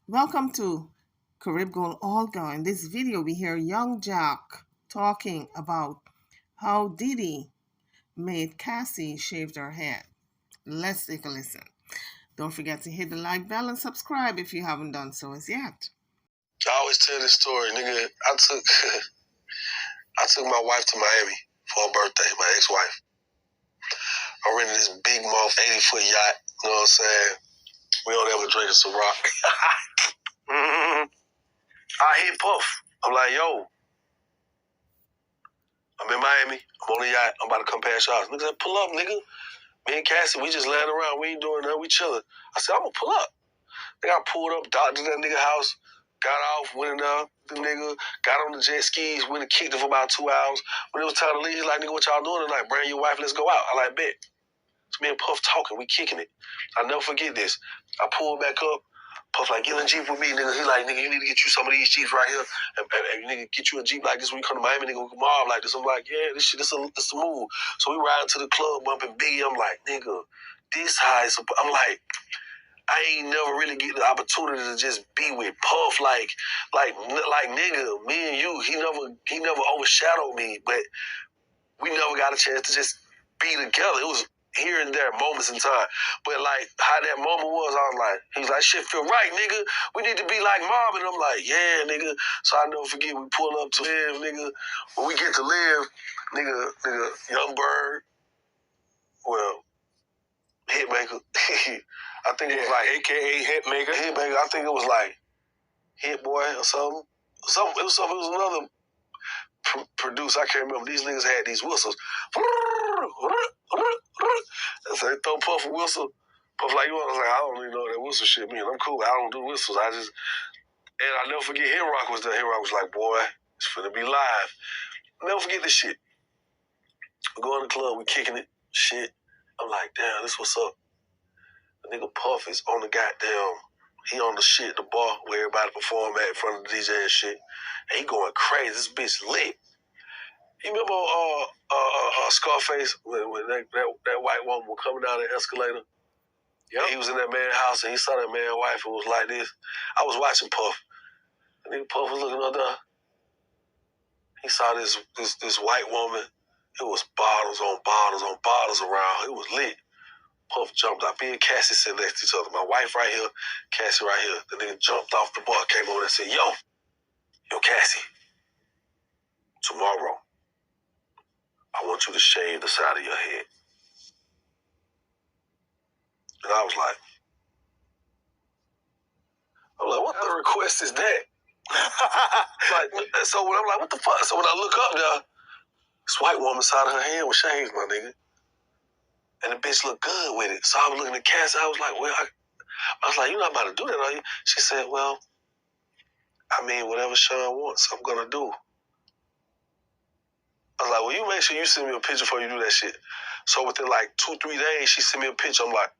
Welcome to Carib Gold Olga. In this video, we hear Yung Joc talking about how Diddy made Cassie shave her head. Let's take a listen. Don't forget to hit the like bell and subscribe if you haven't done so as yet. I always tell this story, nigga. I took my wife to Miami for her birthday, my ex-wife. I rented this big mouth 80-foot yacht, you know what I'm saying? We don't ever drink a Ciroc. I hit Puff. I'm like, yo, I'm in Miami. I'm on the yacht. I'm about to come past y'all. Nigga said, pull up, nigga. Me and Cassie, we just laying around. We ain't doing nothing. We chilling. I said, I'm going to pull up. Nigga, I pulled up, docked to that nigga house, got off, went in there. The nigga got on the jet skis, went and kicked it for about 2 hours. When it was time to leave, he's like, nigga, what y'all doing tonight? Bring your wife, let's go out. I like, bet. It's me and Puff talking. We kicking it. I'll never forget this. I pulled back up. Puff like, get in a Jeep with me, nigga. He like, nigga, you need to get you some of these Jeeps right here. And nigga, get you a Jeep like this when you come to Miami, nigga, we can mob like this. I'm like, yeah, this shit, this a move. So we riding to the club, bumping Biggie. I'm like, nigga, this high is, I'm like, I ain't never really get the opportunity to just be with Puff. Like nigga, me and you, he never overshadowed me, but we never got a chance to just be together. It was here and there, moments in time. But like how that moment was, I was like, he was like, shit feel right, nigga. We need to be like Mom. And I'm like, yeah, nigga. So I never forget, we pull up to live, nigga. When we get to live, nigga, Young Bird, well, Hitmaker. I think it was like AKA Hitmaker. Hitmaker. I think it was like Hit Boy or something. It was another producer. I can't remember. These niggas had these whistles. And so they throw Puff a whistle. Puff like, you know, I was like, I don't even know what that whistle shit mean. I'm cool. I don't do whistles. And I'll never forget Hit Rock was there. Hit Rock was like, boy, it's finna be live. I'll never forget this shit. We go in the club, we kicking it, shit. I'm like, damn, this what's up. The nigga Puff is on the goddamn, he on the shit, the bar where everybody perform at in front of the DJ and shit. And he going crazy. This bitch lit. You remember Scarface when that white woman was coming down the escalator? Yeah. He was in that man's house and he saw that man's wife and was like this. I was watching Puff. The nigga Puff was looking up there. He saw this white woman. It was bottles on bottles on bottles around. It was lit. Puff jumped out. Me and Cassie sitting next to each other. My wife right here, Cassie right here. The nigga jumped off the bar, came over and said, yo, Cassie, tomorrow, I want you to shave the side of your head. And I was like, what the request is that? So when I'm like, what the fuck? So when I look up there, this white woman side of her head was shaved, my nigga. And the bitch looked good with it. So I was looking at Cassie. I was like, well, I was like, you're not about to do that, are you? She said, well, I mean, whatever Sean wants, I'm going to do. I was like, well, you make sure you send me a picture before you do that shit. So within like 2-3 days, she sent me a picture. I'm like,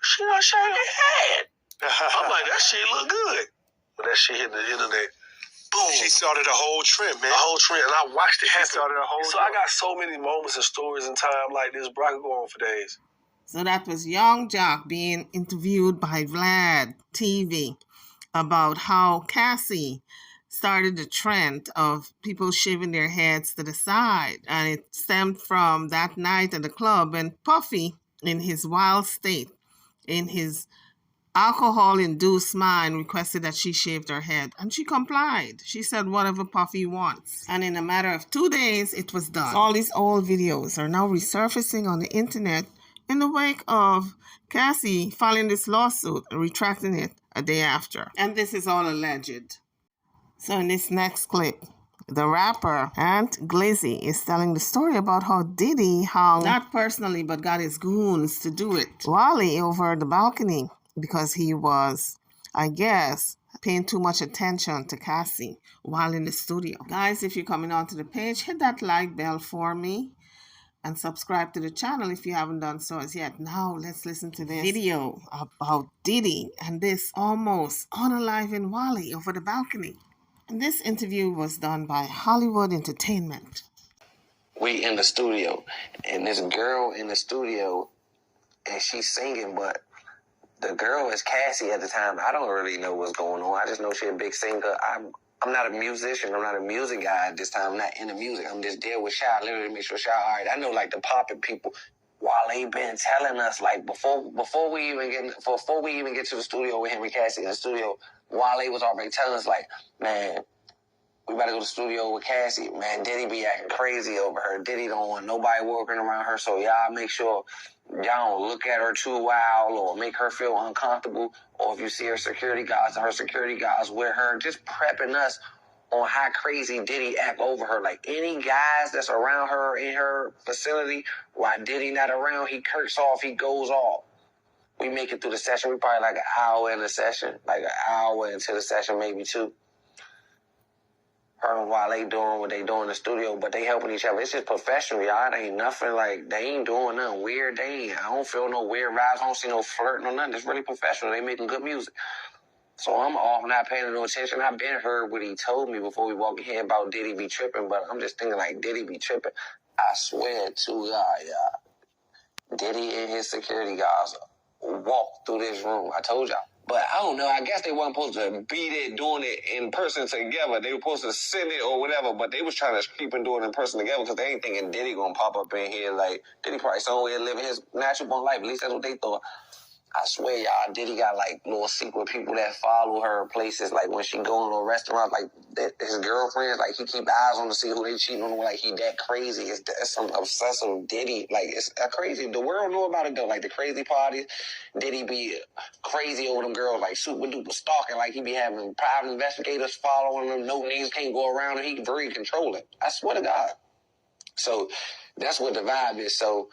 she not shaving her head. I'm like, that shit look good. But that shit hit the internet. Boom. She started a whole trend, man. A whole trend. And I watched it happen. She started a whole So I got so many moments and stories in time like this, bro. I could go on for days. So that was Yung Joc being interviewed by Vlad TV about how Cassie started the trend of people shaving their heads to the side. And it stemmed from that night at the club when Puffy, in his wild state, in his alcohol-induced mind, requested that she shaved her head. And she complied. She said whatever Puffy wants. And in a matter of 2 days, it was done. All these old videos are now resurfacing on the internet in the wake of Cassie filing this lawsuit and retracting it a day after. And this is all alleged. So in this next clip, the rapper Ant Glizzy is telling the story about how Diddy hung, not personally, but got his goons to do it, Wally over the balcony because he was, I guess, paying too much attention to Cassie while in the studio. Guys, if you're coming onto the page, hit that like bell for me and subscribe to the channel if you haven't done so as yet. Now, let's listen to this video about Diddy and this almost unaliving Wally over the balcony. And this interview was done by Hollywood Entertainment. We in the studio, and this girl in the studio, and she's singing, but the girl is Cassie at the time. I don't really know what's going on. I just know she's a big singer. I'm not a musician. I'm not a music guy at this time. I'm not into music. I'm just there with Shy, literally make sure Shy all right. I know like the popping people. Wale been telling us like before we even get to the studio with him and Cassie in the studio, Wale was already telling us like, man, we better go to the studio with Cassie. Man, Diddy be acting crazy over her. Diddy don't want nobody walking around her, so y'all make sure y'all don't look at her too wild or make her feel uncomfortable. Or if you see her security guards with her, just prepping us on how crazy Diddy act over her. Like any guys that's around her in her vicinity, while Diddy not around, he curts off, he goes off. We make it through the session. We probably like an hour in the session, like an hour into the session, maybe two. Her and Wale doing what they do in the studio, but they helping each other. It's just professional, y'all. It ain't nothing like, they ain't doing nothing weird. I don't feel no weird vibes. I don't see no flirting or nothing. It's really professional. They making good music. So I'm off, not paying no attention. I've been heard what he told me before we walk in here about Diddy be tripping, but I'm just thinking like Diddy be tripping. I swear to God, y'all. Diddy and his security guards walked through this room. I told y'all. But I don't know. I guess they weren't supposed to be there doing it in person together. They were supposed to send it or whatever, but they was trying to keep and doing it in person together because they ain't thinking Diddy gonna pop up in here. Like, Diddy probably somewhere living his natural born life. At least that's what they thought. I swear, y'all, Diddy got, like, little secret people that follow her places. Like, when she go in a restaurant, like, his girlfriends, like, he keep eyes on to see who they cheating on. Like, he that crazy. It's some obsessive Diddy. Like, it's crazy. The world know about it, though. Like, the crazy parties, Diddy be crazy over them girls, like, super duper stalking. Like, he be having private investigators following them. No niggas can't go around him. He very controlling. I swear to God. So, that's what the vibe is. So,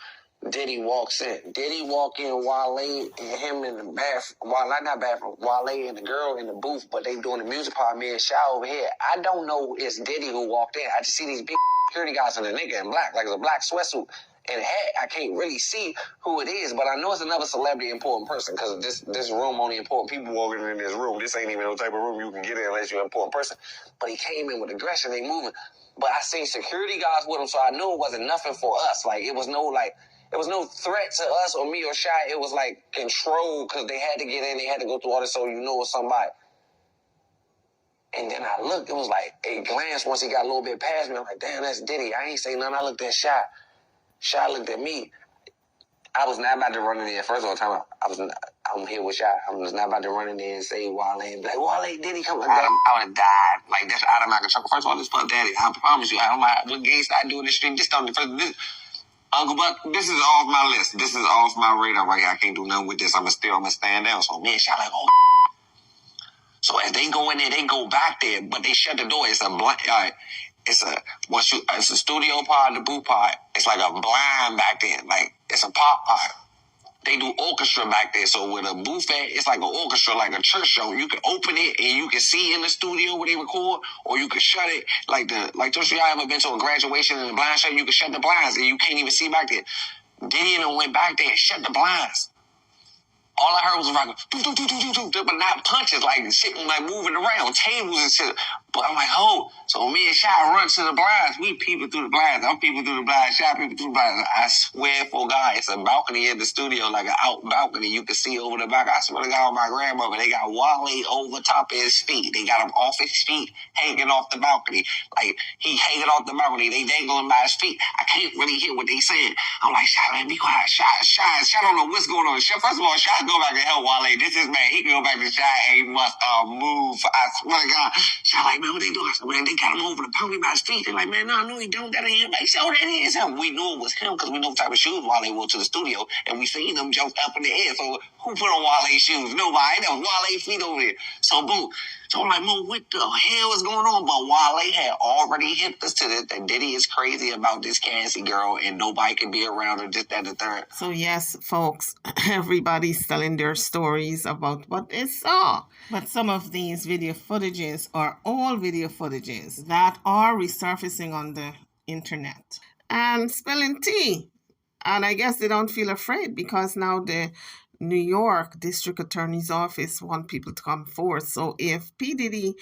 Diddy walks in. Diddy walk in, Wale and him in the bathroom. Wale and the girl in the booth, but they doing the music part. Me and Shy over here. I don't know it's Diddy who walked in. I just see these big security guys and a nigga in black, like it's a black sweatsuit and a hat. I can't really see who it is, but I know it's another celebrity important person because this room only important people walking in this room. This ain't even no type of room you can get in unless you're an important person. But he came in with aggression. They moving. But I seen security guards with him, so I knew it wasn't nothing for us. Like, it was no threat to us or me or Shy. It was like control because they had to get in. They had to go through all this so you know it's somebody. And then I looked. It was like a glance once he got a little bit past me. I'm like, damn, that's Diddy. I ain't say nothing. I looked at Shy. Shy looked at me. I was not about to run in there. First of all, I'm here with Shy. I was not about to run in there and say Wale and be like, Wale, Diddy, come on. I would have died. Like, that's out of my control. First of all, this fuck daddy. I promise you. I don't like what gangsta I do in the street. This don't. Uncle Buck, this is off my list. This is off my radar right here. I can't do nothing with this. I'm gonna stand down. So me and Shy like, oh. So as they go in there, they go back there, but they shut the door. It's a studio part, the booth part. It's like a blind back there. Like, it's a pop part. They do orchestra back there. So with a booth at, it's like an orchestra, like a church show. You can open it and you can see in the studio where they record, or you can shut it. Like those of y'all ever been to a graduation in the blind show, you can shut the blinds and you can't even see back there. Diddy and went back there and shut the blinds. All I heard was like, but not punches, like shit, like moving around, tables and shit. But I'm like, oh. So me and Shy run to the blinds. We peeping through the blinds. I'm peeping through the blinds. Shy peeping through the blinds. I swear for God, it's a balcony in the studio, like an out balcony. You can see over the back. I swear to God, my grandmother, they got Wale over top of his feet. They got him off his feet, hanging off the balcony. Like, he hanging off the balcony. They dangling by his feet. I can't really hear what they saying. I'm like, Shy, man, be quiet. Shy don't know what's going on. First of all, Shy go back and help Wale. This is man. He can go back to Shy and he must move. I swear to God. Shy like, man, what they doing? I said, man, they got him over the balcony by his feet. They're like, man, no, he don't. That ain't him. Like, so that is him. We knew it was him because we know what type of shoes Wale wore to the studio, and we seen them jump up in the air. So who put on Wale's shoes? Nobody. That was Wale's feet over there. So boom. So I'm like, Mo, what the hell is going on? But Wale had already hit us to this, that Diddy is crazy about this Cassie girl and nobody can be around her, just that and the third. So yes, folks, everybody's telling their stories about what they saw. But some of these video footages are all video footages that are resurfacing on the internet and spilling tea. And I guess they don't feel afraid because now the New York District Attorney's Office want people to come forth. So if P. Diddy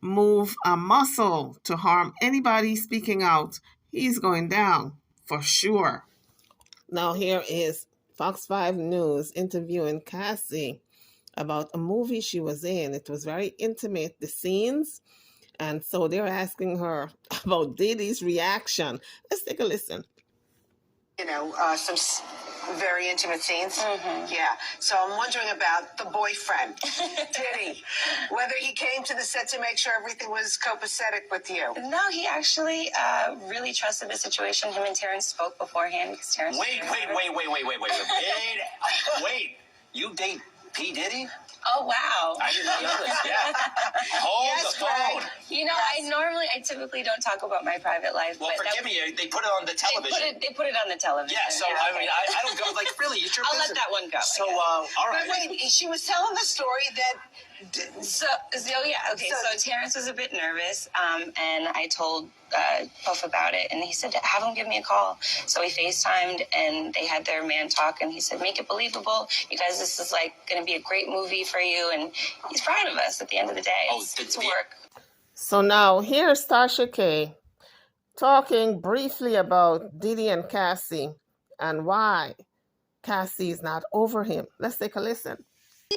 move a muscle to harm anybody speaking out, he's going down for sure. Now here is Fox 5 News interviewing Cassie about a movie she was in. It was very intimate, the scenes. And so they're asking her about Diddy's reaction. Let's take a listen. You know, some very intimate scenes. Yeah. So I'm wondering about the boyfriend, Diddy, whether he came to the set to make sure everything was copacetic with you. No, he actually really trusted the situation. Him and Terrence spoke beforehand because Terrence. Wait. You date P. Diddy? Oh wow! I didn't know this. Yeah. Hold Yes, the phone. Greg. You know, I typically don't talk about my private life. Well, but forgive me. They put it on the television. They put it on the television. Yeah. So I mean, I don't go like really. It's your I'll business. let that one go. So all right. But wait, she was telling the story that. So yeah, okay. So Terrence was a bit nervous, and I told Puff about it, and he said, have him give me a call. So we FaceTimed, and they had their man talk, and he said, make it believable. You guys, this is like going to be a great movie for you, and he's proud of us at the end of the day. It's work. So now here's Tasha K talking briefly about Diddy and Cassie and why Cassie is not over him. Let's take a listen.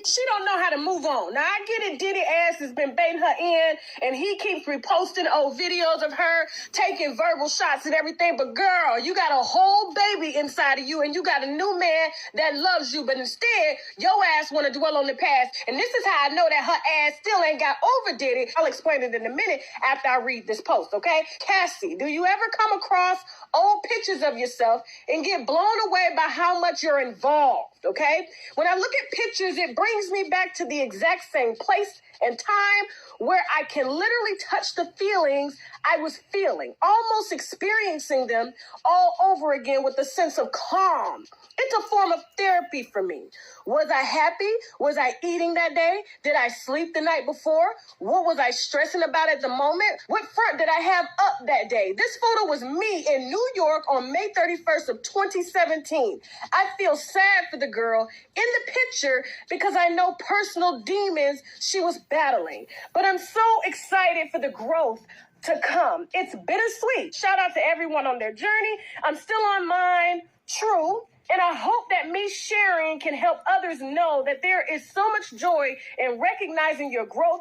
She don't know how to move on. Now, I get it. Diddy ass has been baiting her in, and he keeps reposting old videos of her taking verbal shots and everything. But girl, you got a whole baby inside of you, and you got a new man that loves you. But instead, your ass want to dwell on the past. And this is how I know that her ass still ain't got over Diddy. I'll explain it in a minute after I read this post, okay? Cassie, do you ever come across old pictures of yourself and get blown away by how much you're involved, okay? When I look at pictures, it brings me back to the exact same place and time where I can literally touch the feelings I was feeling, almost experiencing them all over again with a sense of calm. It's a form of therapy for me. Was I happy? Was I eating that day? Did I sleep the night before? What was I stressing about at the moment? What front did I have up that day? This photo was me in New York on May 31st of 2017. I feel sad for the girl in the picture because I know personal demons she was battling. But I'm so excited for the growth to come. It's bittersweet. Shout out to everyone on their journey. I'm still on mine. True. And I hope that me sharing can help others know that there is so much joy in recognizing your growth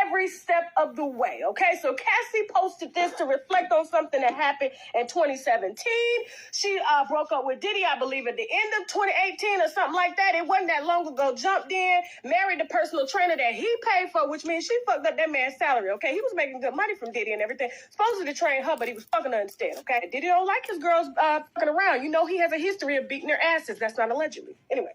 every step of the way, okay? So Cassie posted this to reflect on something that happened in 2017. She broke up with Diddy, I believe, at the end of 2018 or something like that. It wasn't that long ago. Jumped in, married the personal trainer that he paid for, which means she fucked up that man's salary, okay? He was making good money from Diddy and everything. Supposed to train her, but he was fucking her instead, okay? Diddy don't like his girls fucking around. You know he has a history of beating their asses. That's not allegedly. Anyway.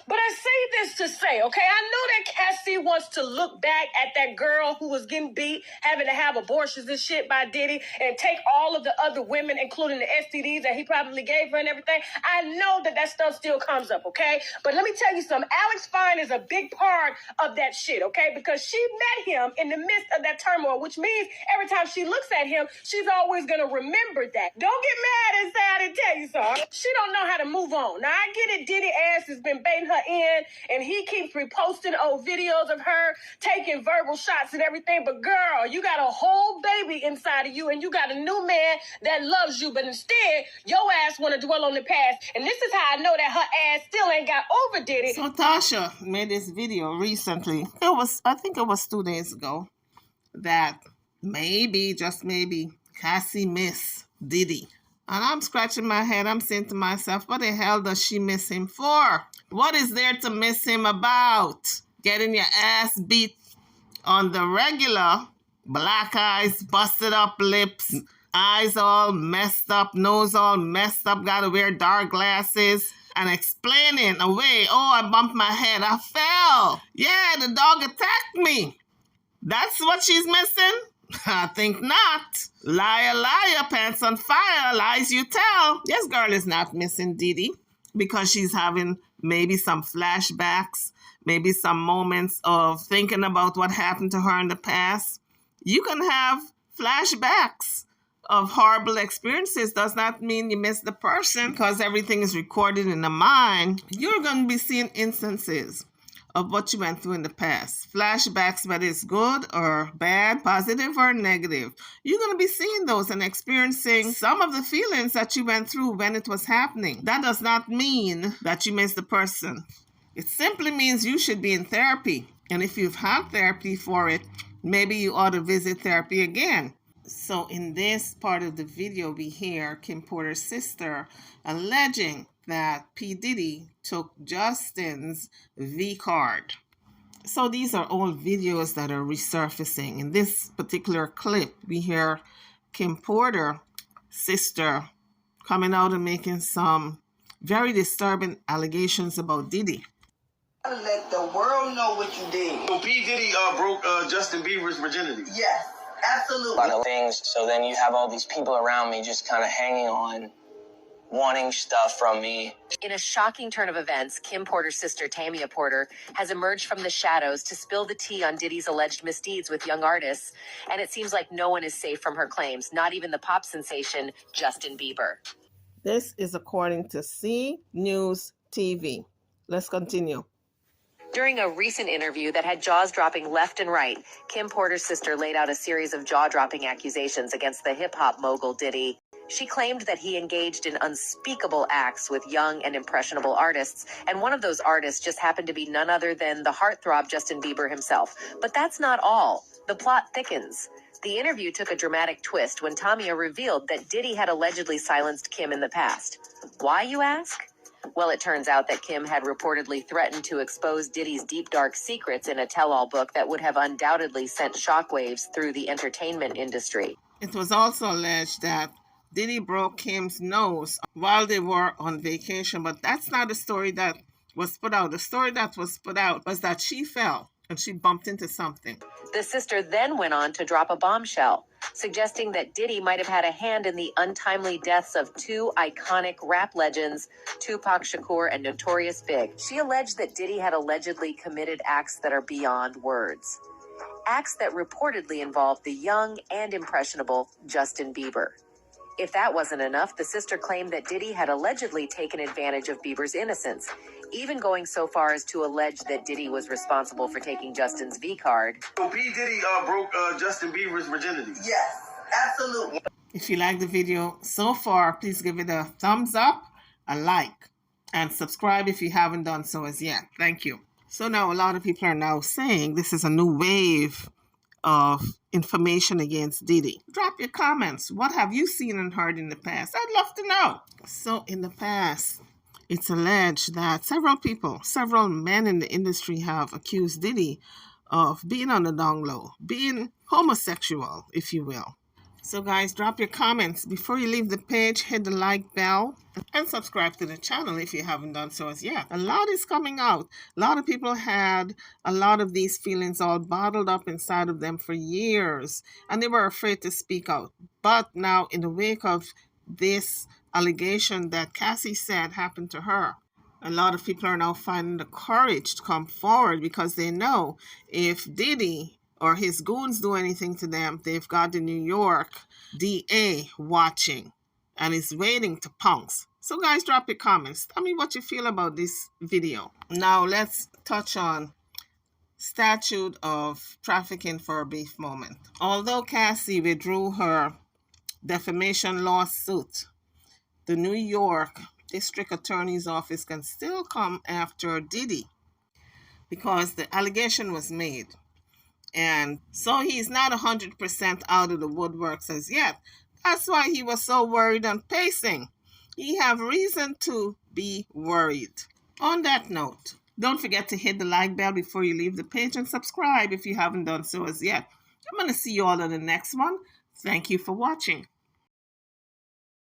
But I say this to say, okay, I know that Cassie wants to look back at that girl who was getting beat, having to have abortions and shit by Diddy, and take all of the other women, including the STDs that he probably gave her and everything. I know that that stuff still comes up, okay? But let me tell you something. Alex Fine is a big part of that shit, okay? Because she met him in the midst of that turmoil, which means every time she looks at him, she's always going to remember that. Don't get mad and say I didn't tell you so. She don't know how to move on. Now, I get it. Diddy ass has been baiting her in, and he keeps reposting old videos of her taking verbal shots and everything. But girl, you got a whole baby inside of you, and you got a new man that loves you. But instead, your ass want to dwell on the past. And this is how I know that her ass still ain't got over Diddy. So Tasha made this video recently. I think it was 2 days ago, that maybe, just maybe, Cassie miss Diddy. And I'm scratching my head. I'm saying to myself, what the hell does she miss him for? What is there to miss him about? Getting your ass beat on the regular, black eyes, busted up lips, eyes all messed up, nose all messed up, gotta wear dark glasses, and explaining away, oh, I bumped my head, I fell. Yeah, the dog attacked me. That's what she's missing? I think not. Liar, liar, pants on fire, lies you tell. Yes, girl is not missing Diddy because she's having maybe some flashbacks, maybe some moments of thinking about what happened to her in the past. You can have flashbacks of horrible experiences. Does not mean you miss the person because everything is recorded in the mind. You're going to be seeing instances of what you went through in the past. Flashbacks, whether it's good or bad, positive or negative. You're going to be seeing those and experiencing some of the feelings that you went through when it was happening. That does not mean that you miss the person. It simply means you should be in therapy. And if you've had therapy for it, maybe you ought to visit therapy again. So in this part of the video, we hear Kim Porter's sister alleging that P. Diddy took Justin's V card. So these are all videos that are resurfacing. In this particular clip, we hear Kim Porter's sister coming out and making some very disturbing allegations about Diddy. Let the world know what you did. So P. Diddy broke Justin Bieber's virginity. Yes, absolutely. A lot of things. So then you have all these people around me just kind of hanging on, wanting stuff from me. In a shocking turn of events, Kim Porter's sister, Tamia Porter, has emerged from the shadows to spill the tea on Diddy's alleged misdeeds with young artists. And it seems like no one is safe from her claims, not even the pop sensation, Justin Bieber. This is according to C News TV. Let's continue. During a recent interview that had jaws dropping left and right, Kim Porter's sister laid out a series of jaw-dropping accusations against the hip-hop mogul Diddy. She claimed that he engaged in unspeakable acts with young and impressionable artists, and one of those artists just happened to be none other than the heartthrob Justin Bieber himself. But that's not all. The plot thickens. The interview took a dramatic twist when Tamia revealed that Diddy had allegedly silenced Kim in the past. Why, you ask? Well, it turns out that Kim had reportedly threatened to expose Diddy's deep, dark secrets in a tell-all book that would have undoubtedly sent shockwaves through the entertainment industry. It was also alleged that Diddy broke Kim's nose while they were on vacation, but that's not the story that was put out. The story that was put out was that she fell and she bumped into something. The sister then went on to drop a bombshell, suggesting that Diddy might have had a hand in the untimely deaths of two iconic rap legends, Tupac Shakur and Notorious Big. She alleged that Diddy had allegedly committed acts that are beyond words. Acts that reportedly involved the young and impressionable Justin Bieber. If that wasn't enough, the sister claimed that Diddy had allegedly taken advantage of Bieber's innocence, even going so far as to allege that Diddy was responsible for taking Justin's V card. So P. Diddy broke Justin Bieber's virginity. Yes, absolutely. If you like the video so far, please give it a thumbs up, a like, and subscribe if you haven't done so as yet. Thank you. So now a lot of people are now saying this is a new wave of information against Diddy. Drop your comments. What have you seen and heard in the past? I'd love to know. So in the past, it's alleged that several men in the industry have accused Diddy of being on the down low, being homosexual, if you will. So guys, drop your comments. Before you leave the page, hit the like bell and subscribe to the channel if you haven't done so as yet. A lot is coming out. A lot of people had a lot of these feelings all bottled up inside of them for years, and they were afraid to speak out. But now, in the wake of this allegation that Cassie said happened to her, a lot of people are now finding the courage to come forward because they know if Diddy or his goons do anything to them, they've got the New York DA watching and is waiting to pounce. So guys, drop your comments. Tell me what you feel about this video. Now let's touch on statute of trafficking for a brief moment. Although Cassie withdrew her defamation lawsuit, the New York District Attorney's Office can still come after Diddy because the allegation was made. And so he's not 100% out of the woodworks as yet. That's why he was so worried and pacing. He have reason to be worried. On that note, don't forget to hit the like bell before you leave the page and subscribe if you haven't done so as yet. I'm going to see you all in the next one. Thank you for watching.